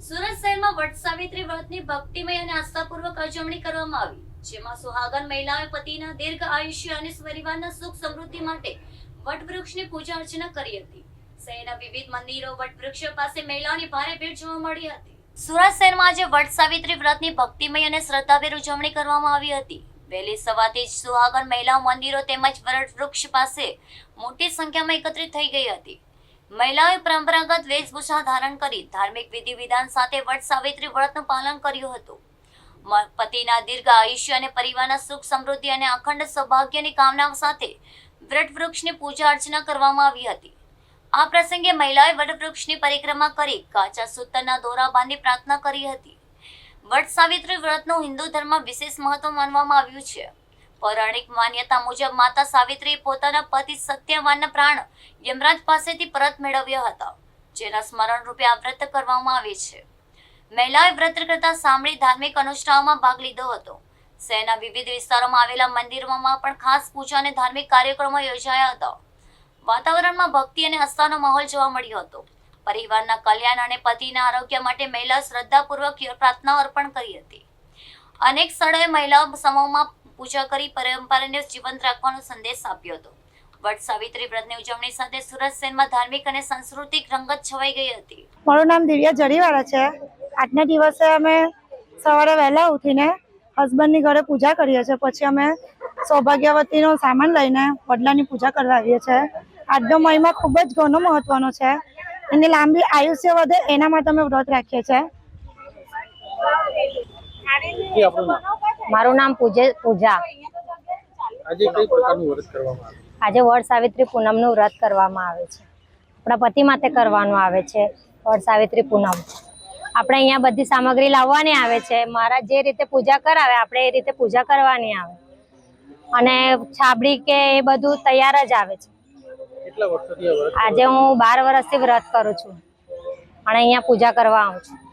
સુરત શહેરમાં વટ સાવિત્રી વ્રતની ભક્તિમય અને આસ્થાપૂર્વક ઉજવણી કરવામાં આવી, જેમાં સુહાગન મહિલાઓએ પતિના દીર્ઘ આયુષ્ય અને પરિવારના સુખ સમૃદ્ધિ માટે વટવૃક્ષની પૂજા અર્ચના કરી હતી. શહેરના વિવિધ મંદિરો, વટવૃક્ષ પાસે મહિલાઓની ભારે ભીડ જોવા મળી હતી. સુરત શહેરમાં આજે વટ સાવિત્રી વ્રતની ભક્તિમય અને શ્રદ્ધાભેર ઉજવણી કરવામાં આવી હતી. વહેલી સવારથી જ સુહાગન મહિલાઓ મંદિરો તેમજ વટવૃક્ષ પાસે મોટી સંખ્યામાં એકત્રિત થઈ ગઈ હતી. મહિલાઓએ પરંપરાગત વેશભૂષા ધારણ કરી ધાર્મિક વિધિ વિધાન સાથે વટ સાવિત્રી વ્રતનું પાલન કર્યું હતું. પતિના દીર્ઘ આયુષ્ય અને પરિવારના સુખ સમૃદ્ધિ અને અખંડ સૌભાગ્યની કામના સાથે વટવૃક્ષની પૂજા અર્ચના કરવામાં આવી હતી. આ પ્રસંગે મહિલાઓએ વટવૃક્ષની પરિક્રમા કરી કાચા સૂતરના દોરા બાંધી પ્રાર્થના કરી હતી. વટ સાવિત્રી વ્રતનું હિન્દુ ધર્મમાં વિશેષ મહત્વ માનવામાં આવ્યું છે. પૌરાણિક માન્યતા મુજબ માતા સાવિત્રીએ પોતાના પતિ સત્યવાનના પ્રાણ યમરાજ પાસેથી પરત મેળવ્યા હતા, જેના સ્મરણ રૂપે આ વ્રત કરવામાં આવે છે. મહિલાઓએ વ્રત કરતા સાંભળી ધાર્મિક અનુષ્ઠાનમાં ભાગ લીધો હતો. શહેરના વિવિધ વિસ્તારોમાં આવેલા મંદિરોમાં પણ ખાસ પૂજા અને ધાર્મિક કાર્યક્રમો યોજાયા હતા. વાતાવરણમાં ભક્તિ અને આસ્થાનો માહોલ જોવા મળ્યો હતો. પરિવારના કલ્યાણ અને પતિના આરોગ્ય માટે મહિલાઓ શ્રદ્ધાપૂર્વક પ્રાર્થના અર્પણ કરી હતી. અનેક સ્થળોએ મહિલાઓ સમૂહમાં પૂજા કરી પરંપરાને જીવંત રાખવાનો સંદેશ આપ્યો હતો. વટ સાવિત્રી વ્રતની ઉજવણી સાથે સુરત શહેરમાં ધાર્મિક અને સાંસ્કૃતિક રંગત છવાઈ ગઈ હતી. મારું નામ દિવ્યા જરીવાળા છે. આજના દિવસે અમે સવારે વહેલા ઉઠીને હસબન્ડની ઘરે પૂજા કરીએ છીએ. પછી અમે સૌભાગ્યવતીનો સામાન લઈને વડલાની પૂજા કરવા આવીએ છીએ. આજનો મહિમા ખૂબ જ ઘણો મહત્વનો છે. એની લાંબી આયુષ્ય વધે એના માટે અમે વ્રત રાખીએ છીએ. મારું નામ પૂજા. આજે કઈ પ્રકારનું વ્રત કરવામાં આવે? આજે વટ સાવિત્રી પૂનમનું વ્રત કરવામાં આવે છે. આપણા પતિ માટે કરવાનું આવે છે વટ સાવિત્રી પૂનમ. આપણે અહીંયા બધી સામગ્રી લાવવાની આવે છે. મહારાજ જે રીતે પૂજા કરાવે આપણે એ રીતે પૂજા કરવાની આવે, અને છાબડી કે એ બધું તૈયાર જ આવે છે. કેટલા વર્ષોથી આ વ્રત? આજે હું 12 વર્ષથી વ્રત કરું છું અને અહીંયા પૂજા કરવા આવું છું.